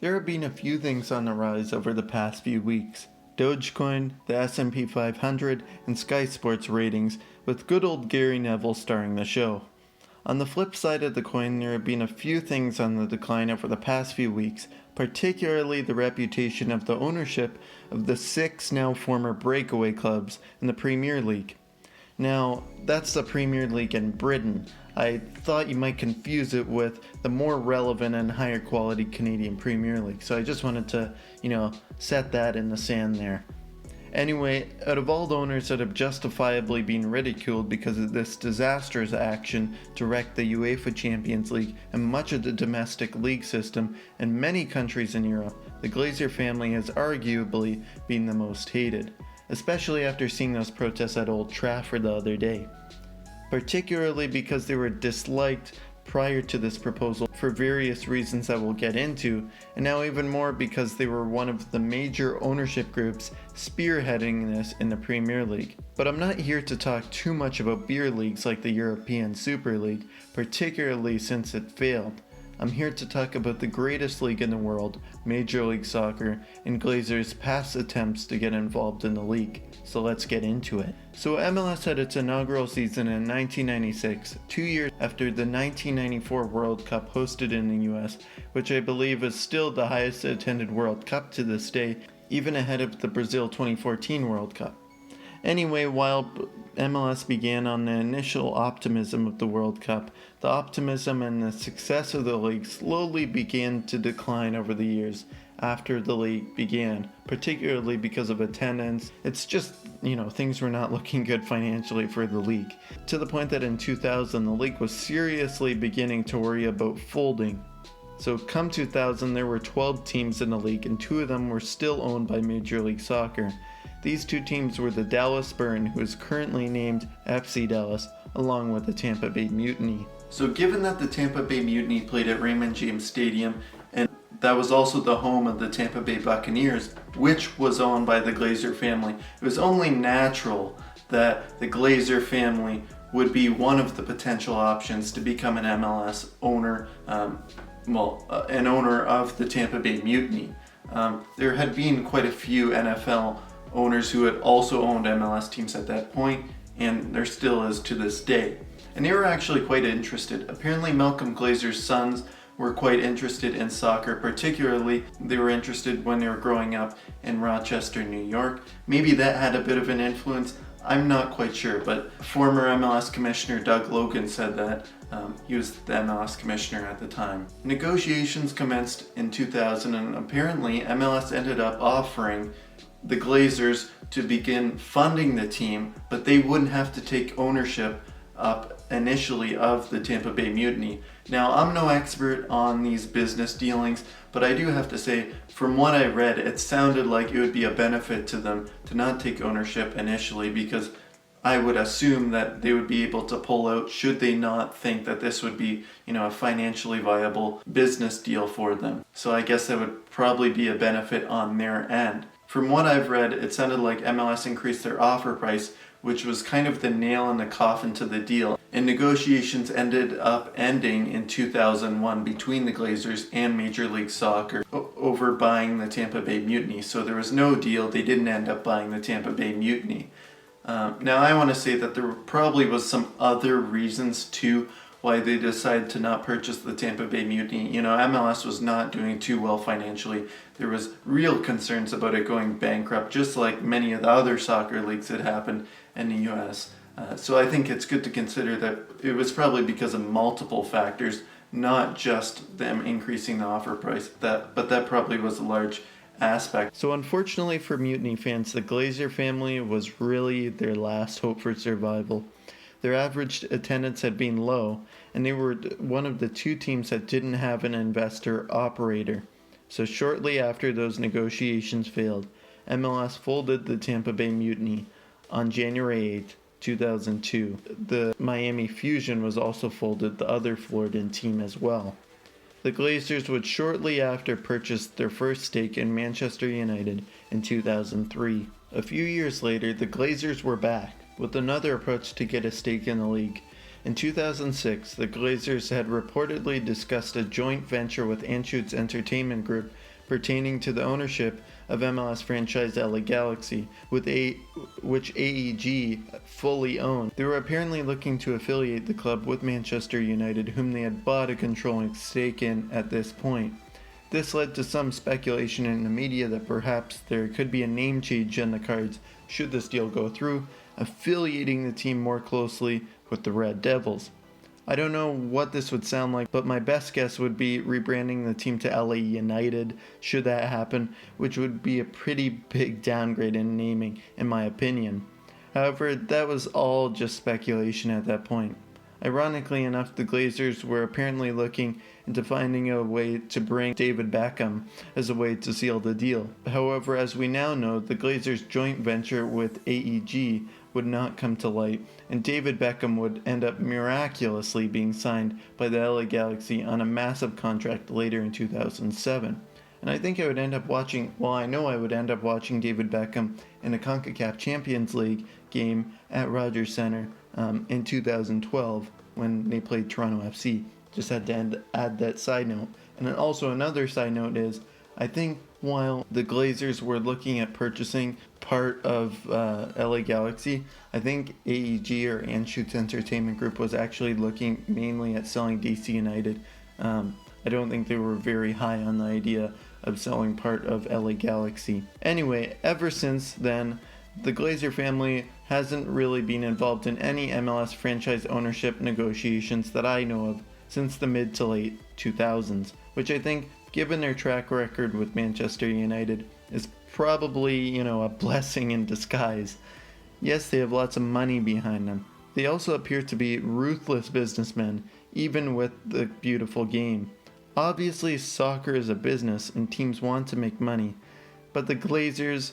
There have been a few things on the rise over the past few weeks. Dogecoin, the S&P 500, and Sky Sports ratings, with good old Gary Neville starring the show. On the flip side of the coin, there have been a few things on the decline over the past few weeks, particularly the reputation of the ownership of the 6 now former breakaway clubs in the Premier League. Now, that's the Premier League in Britain. I thought you might confuse it with the more relevant and higher quality Canadian Premier League, so I just wanted to, set that in the sand there. Anyway, out of all the owners that have justifiably been ridiculed because of this disastrous action to wreck the UEFA Champions League and much of the domestic league system in many countries in Europe, the Glazer family has arguably been the most hated, especially after seeing those protests at Old Trafford the other day. Particularly because they were disliked prior to this proposal for various reasons that we'll get into, and now even more because they were one of the major ownership groups spearheading this in the Premier League. But I'm not here to talk too much about beer leagues like the European Super League, particularly since it failed. I'm here to talk about the greatest league in the world, Major League Soccer, and Glazers' past attempts to get involved in the league. So let's get into it. So MLS had its inaugural season in 1996, 2 years after the 1994 World Cup hosted in the US, which I believe is still the highest attended World Cup to this day, even ahead of the Brazil 2014 World Cup. Anyway, while MLS began on the initial optimism of the World Cup, the optimism and the success of the league slowly began to decline over the years after the league began, particularly because of attendance. It's just, things were not looking good financially for the league, to the point that in 2000 the league was seriously beginning to worry about folding. So come 2000, there were 12 teams in the league, and 2 of them were still owned by Major League Soccer. These 2 teams were the Dallas Burn, who is currently named FC Dallas, along with the Tampa Bay Mutiny. So given that the Tampa Bay Mutiny played at Raymond James Stadium, and that was also the home of the Tampa Bay Buccaneers, which was owned by the Glazer family, it was only natural that the Glazer family would be one of the potential options to become an MLS owner, an owner of the Tampa Bay Mutiny. There had been quite a few NFL owners who had also owned MLS teams at that point, and there still is to this day. And they were actually quite interested. Apparently Malcolm Glazer's sons were quite interested in soccer, particularly they were interested when they were growing up in Rochester, New York. Maybe that had a bit of an influence, I'm not quite sure, but former MLS Commissioner Doug Logan said that. He was the MLS Commissioner at the time. Negotiations commenced in 2000, and apparently MLS ended up offering the Glazers to begin funding the team, but they wouldn't have to take ownership up initially of the Tampa Bay Mutiny. Now, I'm no expert on these business dealings, but I do have to say, from what I read, it sounded like it would be a benefit to them to not take ownership initially, because I would assume that they would be able to pull out should they not think that this would be, a financially viable business deal for them. So I guess that would probably be a benefit on their end. From what I've read, it sounded like MLS increased their offer price, which was kind of the nail in the coffin to the deal. And negotiations ended up ending in 2001 between the Glazers and Major League Soccer over buying the Tampa Bay Mutiny. So there was no deal. They didn't end up buying the Tampa Bay Mutiny. Now I want to say that there probably was some other reasons too why they decided to not purchase the Tampa Bay Mutiny. MLS was not doing too well financially. There was real concerns about it going bankrupt, just like many of the other soccer leagues that happened in the US. So I think it's good to consider that it was probably because of multiple factors, not just them increasing the offer price, but that probably was a large aspect. So unfortunately for Mutiny fans, the Glazer family was really their last hope for survival. Their average attendance had been low, and they were one of the 2 teams that didn't have an investor operator. So shortly after those negotiations failed, MLS folded the Tampa Bay Mutiny on January 8, 2002. The Miami Fusion was also folded, the other Floridan team as well. The Glazers would shortly after purchase their first stake in Manchester United in 2003. A few years later, the Glazers were back with another approach to get a stake in the league. In 2006, the Glazers had reportedly discussed a joint venture with Anschutz Entertainment Group pertaining to the ownership of MLS franchise LA Galaxy, which AEG fully owned. They were apparently looking to affiliate the club with Manchester United, whom they had bought a controlling stake in at this point. This led to some speculation in the media that perhaps there could be a name change in the cards should this deal go through, affiliating the team more closely with the Red Devils. I don't know what this would sound like, but my best guess would be rebranding the team to LA United should that happen, which would be a pretty big downgrade in naming, in my opinion. However, that was all just speculation at that point. Ironically enough, the Glazers were apparently looking into finding a way to bring David Beckham as a way to seal the deal. However, as we now know, the Glazers' joint venture with AEG would not come to light, and David Beckham would end up miraculously being signed by the LA Galaxy on a massive contract later in 2007. And I think I would end up watching, I know I would end up watching David Beckham in a CONCACAF Champions League game at Rogers Center in 2012 when they played Toronto FC. Just had to add that side note. And then also another side note is, I think while the Glazers were looking at purchasing part of LA Galaxy, I think AEG or Anschutz Entertainment Group was actually looking mainly at selling DC United. I don't think they were very high on the idea of selling part of LA Galaxy. Anyway, ever since then, the Glazer family hasn't really been involved in any MLS franchise ownership negotiations that I know of since the mid to late 2000s, which I think, given their track record with Manchester United, is probably, a blessing in disguise. Yes, they have lots of money behind them. They also appear to be ruthless businessmen, even with the beautiful game. Obviously, soccer is a business and teams want to make money, but the Glazers,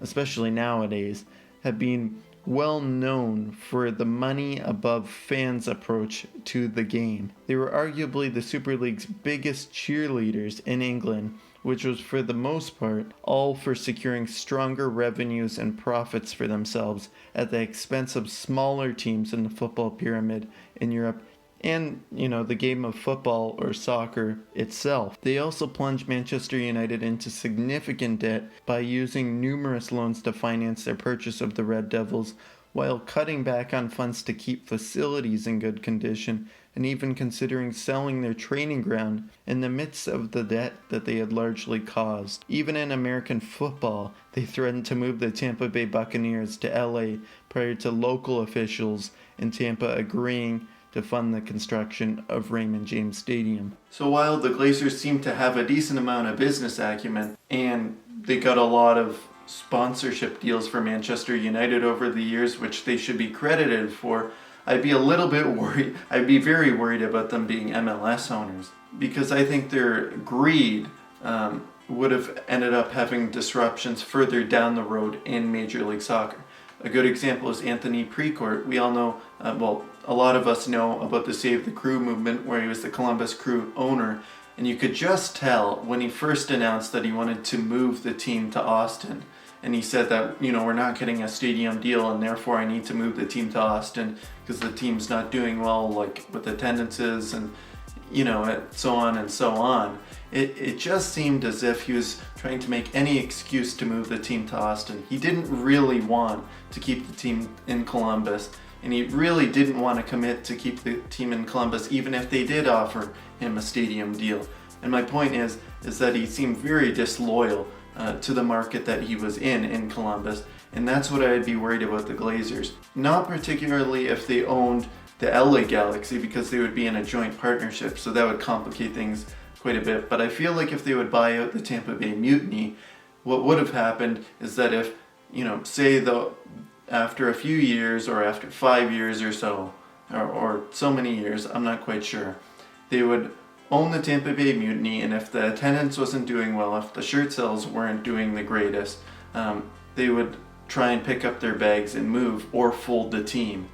especially nowadays, have been well known for the money above fans approach to the game. They were arguably the Super League's biggest cheerleaders in England, which was for the most part all for securing stronger revenues and profits for themselves at the expense of smaller teams in the football pyramid in Europe and, the game of football or soccer itself. They also plunged Manchester United into significant debt by using numerous loans to finance their purchase of the Red Devils, while cutting back on funds to keep facilities in good condition, and even considering selling their training ground in the midst of the debt that they had largely caused. Even in American football, they threatened to move the Tampa Bay Buccaneers to LA prior to local officials in Tampa agreeing to fund the construction of Raymond James Stadium. So while the Glazers seem to have a decent amount of business acumen, and they got a lot of sponsorship deals for Manchester United over the years, which they should be credited for, I'd be a little bit worried. I'd be very worried about them being MLS owners, because I think their greed would have ended up having disruptions further down the road in Major League Soccer. A good example is Anthony Precourt. We all know, a lot of us know about the Save the Crew movement, where he was the Columbus Crew owner, and you could just tell when he first announced that he wanted to move the team to Austin, and he said that, we're not getting a stadium deal, and therefore I need to move the team to Austin because the team's not doing well, like with attendances and, so on and so on. It just seemed as if he was trying to make any excuse to move the team to Austin. He didn't really want to keep the team in Columbus, and he really didn't want to commit to keep the team in Columbus even if they did offer him a stadium deal. And my point is that he seemed very disloyal to the market that he was in Columbus, and that's what I'd be worried about the Glazers. Not particularly if they owned the LA Galaxy, because they would be in a joint partnership, so that would complicate things quite a bit. But I feel like if they would buy out the Tampa Bay Mutiny, what would have happened is that if, say after a few years or after 5 years or so, or so many years, I'm not quite sure, they would own the Tampa Bay Mutiny, and if the attendance wasn't doing well, if the shirt sales weren't doing the greatest, they would try and pick up their bags and move or fold the team.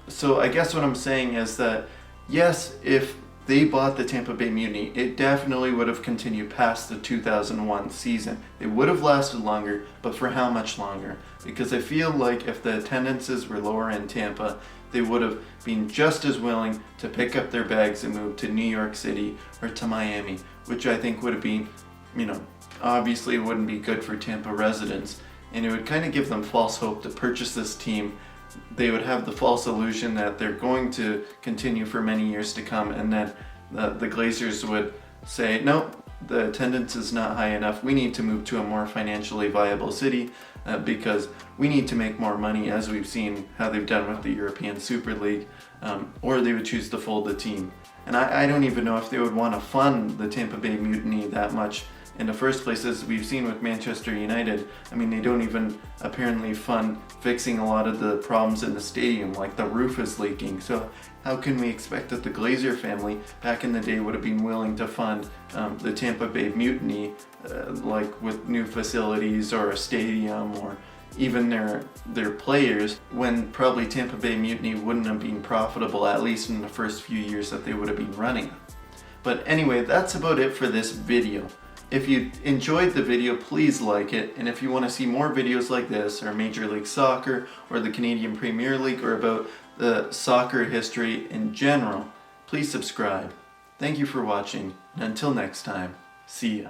So I guess what I'm saying is that, yes, if they bought the Tampa Bay Mutiny, it definitely would have continued past the 2001 season. It would have lasted longer, but for how much longer? Because I feel like if the attendances were lower in Tampa, they would have been just as willing to pick up their bags and move to New York City or to Miami, which I think would have been you know, obviously it wouldn't be good for Tampa residents, and it would kind of give them false hope to purchase this team. They would have the false illusion that they're going to continue for many years to come, and that the Glazers would say, no, the attendance is not high enough, we need to move to a more financially viable city because we need to make more money, as we've seen how they've done with the European Super League, or they would choose to fold the team. And I don't even know if they would want to fund the Tampa Bay Mutiny that much in the first place, as we've seen with Manchester United. I mean, they don't even apparently fund fixing a lot of the problems in the stadium, like the roof is leaking. So how can we expect that the Glazer family back in the day would have been willing to fund the Tampa Bay Mutiny, like with new facilities or a stadium or even their players, when probably Tampa Bay Mutiny wouldn't have been profitable, at least in the first few years that they would have been running. But anyway, that's about it for this video. If you enjoyed the video, please like it, and if you want to see more videos like this, or Major League Soccer, or the Canadian Premier League, or about the soccer history in general, please subscribe. Thank you for watching, and until next time, see ya.